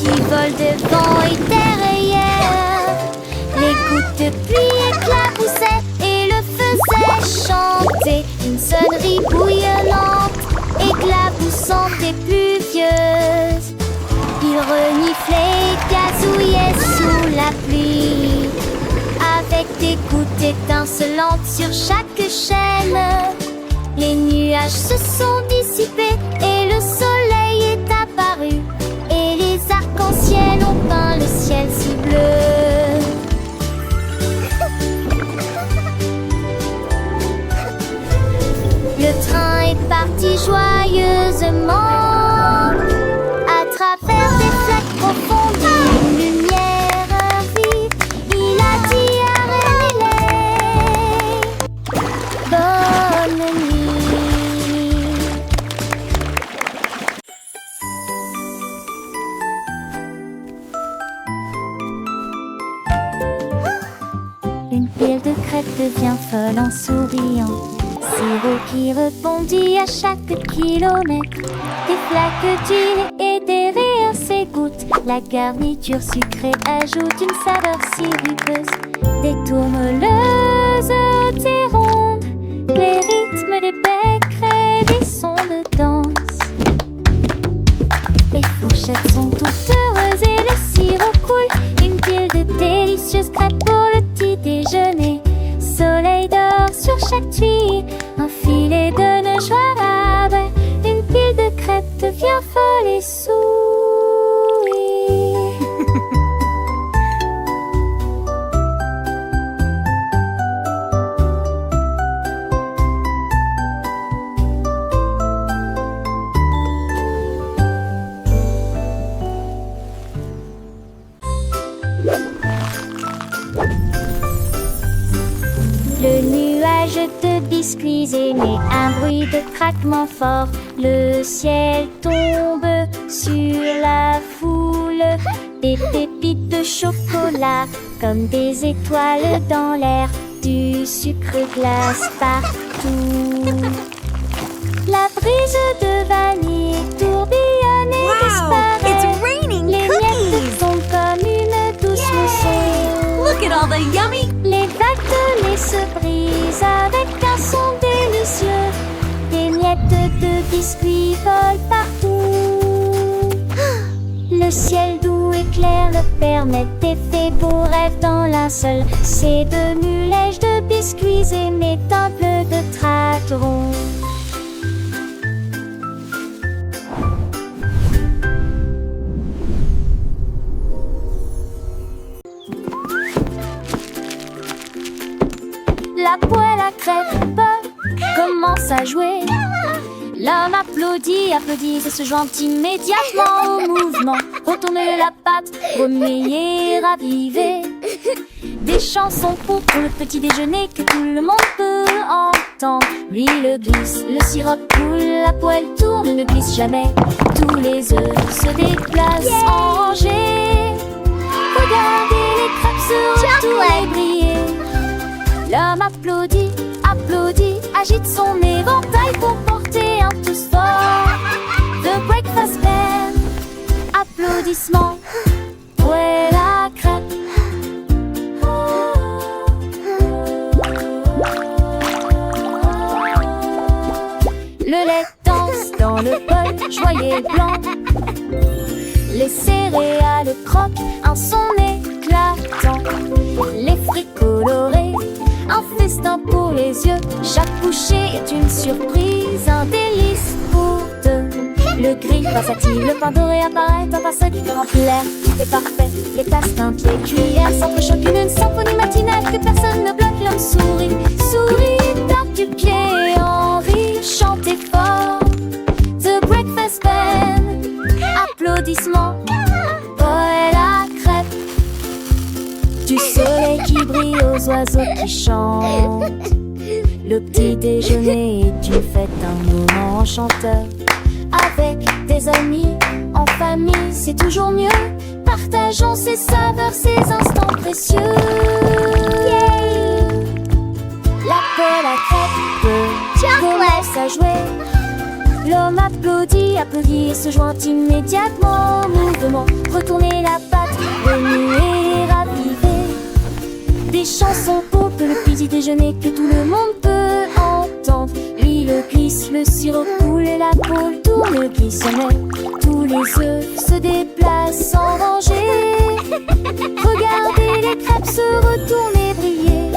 qui volent devant et derrière. Les gouttes de pluie éclaboussaient et le faisaient chanter. Une sonnerie bouillonnante, éclaboussante et pluvieuse. Il reniflait et gazouillait sous la pluie, avec des gouttes étincelantes sur chaque chaîne. Les nuages se sont dissipés et le soleil est apparu. Et les arcs-en-ciel ont peint le ciel si bleu. Le train est parti joyeusement à travers des flaques profondes et une lumière vive. Il a dit à René bonne nuit. Une pile de crêpes devient folle en souriant. Sirop qui rebondit à chaque kilomètre. Des flaques d'huile et des rires s'égouttent. La garniture sucrée ajoute une saveur sirupeuse. Des tourmeleuses, des rondes, les rythmes des becs créent des sons de danse. Les fourchettes sont toutes heureuses et le sirop coule. Une pile de délicieuses crêpes pour le petit déjeuner. Soleil d'or sur chaque tuile, un filet de nœuds joie rabais. Une pile de crêpes devient folle et sourit. Le nuage de biscuits émet un bruit de craquement fort. Le ciel tombe sur la foule. Des pépites de chocolat comme des étoiles dans l'air. Du sucre glace partout. La brise de vanille tourbillonne et disparaît. It's raining Les cookies! miettes fondent comme une douce mousson. Look at all the yummy... Les vagues de lait se brisent avec un son délicieux. Des miettes de biscuits volent partout. Le ciel doux et clair leur permet d'effets beaux rêves dans linceul. C'est de mulèges de biscuits aimés d'un bleu de tratteron. La poêle à crêpes commence à jouer. L'homme applaudit, applaudit et se joint immédiatement au mouvement. Retourner la pâte, remuer, raviver. Des chansons pour le petit déjeuner que tout le monde peut entendre. L'huile glisse, le sirop coule, la poêle tourne, ne glisse jamais. Tous les œufs se déplacent en rangée. Regardez les crêpes se retournent et briller. L'homme applaudit, applaudit, agite son éventail pour porter un toast fort. The Breakfast Band, applaudissements, poêle à crêpes. Le lait danse dans le bol, joyeux et blanc. Les céréales croquent, un son éclatant. Les fruits colorés, un festin pour les yeux. Chaque bouchée est une surprise, un délice pour deux. Le gris versatile, le pain doré apparaît, un pinceau qui remplit l'air. Tout est parfait, les tasses, teintes, les cuillères s'entrechoquent une symphonie matinale que personne ne bloque. L'homme sourit, sourit, tape du pied en rire, chantez fort. The Breakfast Band, applaudissements, poêle à crêpes. Du soleil qui brille aux oiseaux qui chantent. Le petit déjeuner est une fête, un moment enchanteur. Avec des amis, en famille, c'est toujours mieux. Partageons ces saveurs, ces instants précieux. La poêle à crêpes commence à jouer. L'homme applaudit, applaudit et se joint immédiatement au mouvement. Retourner la patte, remuer, raviver. Des chansons pour le petit déjeuner que tout le monde peut entendre. L'huile glisse, le sirop coule et la poule tourne qui se met. Tous les œufs se déplacent sans danger. Regardez les crêpes se retourner, briller.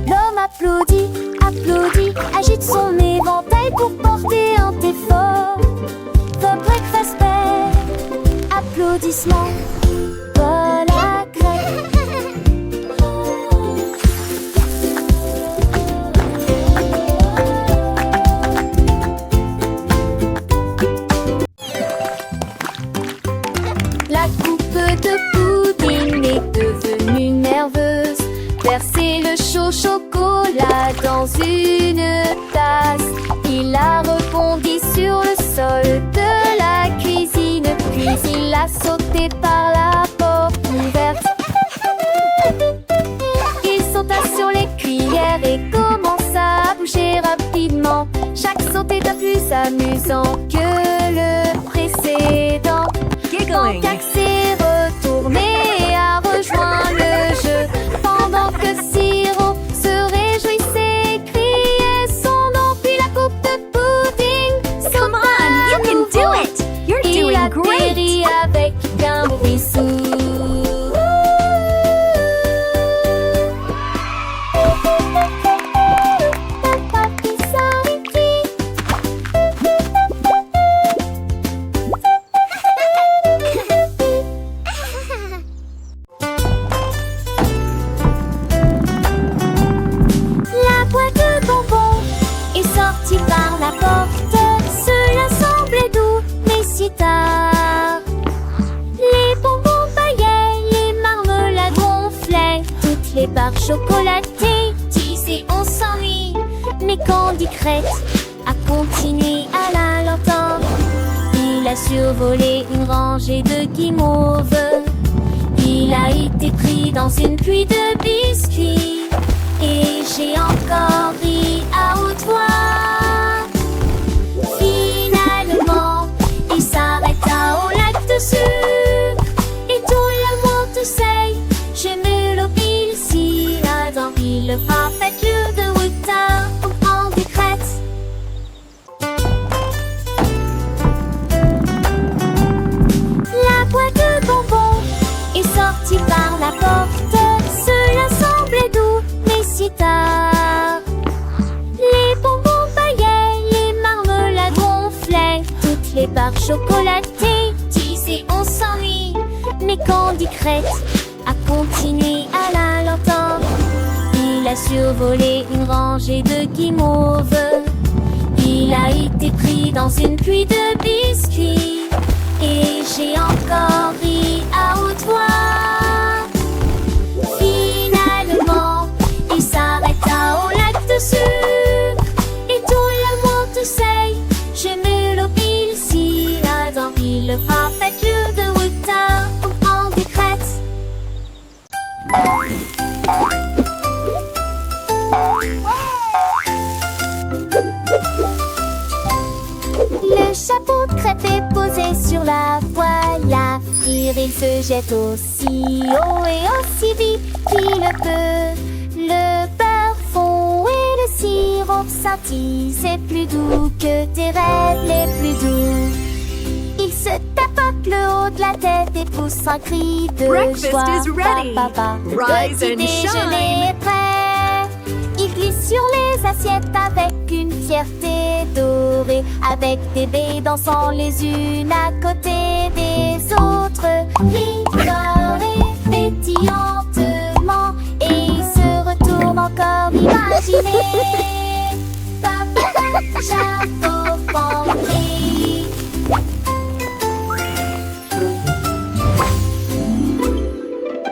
L'homme applaudit, applaudit, agite son éventail pour porter un thé fort. The breakfast bell, applaudissements, bol à crêpes. La coupe de pudding est devenue nerveuse. Verser le chaud chocolat dans une tasse. Il a rebondi sur le sol de la cuisine. Puis il a sauté par la porte ouverte. Il sauta sur les cuillères et commença à bouger rapidement. Chaque saut était plus amusant que le précédent. Quand Cac s'est retourné à rejoindre le jeu, pendant que Siro se réjouissait, criait son nom, puis la coupe de pudding. Come on, you can do it! You're Il doing great! atterrit avec un bruit sourd. La boîte de bonbons est sortie par la porte. Cela semblait doux, mais si tard. Les bonbons paillaient, les marmelades gonflaient. Toutes les barres chocolatées disaient on s'ennuie. Mais Candy Crête a continué à la l'entendre. Il a survolé une rangée de guimauves. Il a été pris dans une pluie de biscuits. Et j'ai encore ri à haute voix. Finalement, il s'arrêta au lac de sucre. Et tout le monde to say, j'aime l'eau pile si là dans le parfait lieu de Wuta au grand décrète. La boîte de bonbons est sortie par la porte. Cela semblait doux, mais si tard. Les bonbons paillaient, les marmelades gonflaient. Toutes les barres chocolatées disaient on s'ennuie. Mais Candy Crête a continué à la l'entendre. Il a survolé une rangée de guimauves. Il a été pris dans une pluie de biscuits. Et j'ai encore ri à haute voix. Finalement, il s'arrêta au lac de sucre. Et tout le monde to say, j'aime l'eau pile si là dans le parfait lieu de Wuta au grand décrète. Le chapeau de crêpe est posé sur la poêle à frire. Il se jette aussi haut et aussi vite qu'il le peut. Le beurre fond et le sirop scintille. C'est plus doux que tes rêves les plus doux. Il se tapote le haut de la tête et pousse un cri de Breakfast joie. is ready. Papa, Rise le and petit déjeuner shine. est prêt. Il glisse sur les assiettes avec une fierté dorée, avec des baies dansant les unes à côté des autres. Il et pétillantement et il se retourne encore imaginer. Papa, chapeau, panquille,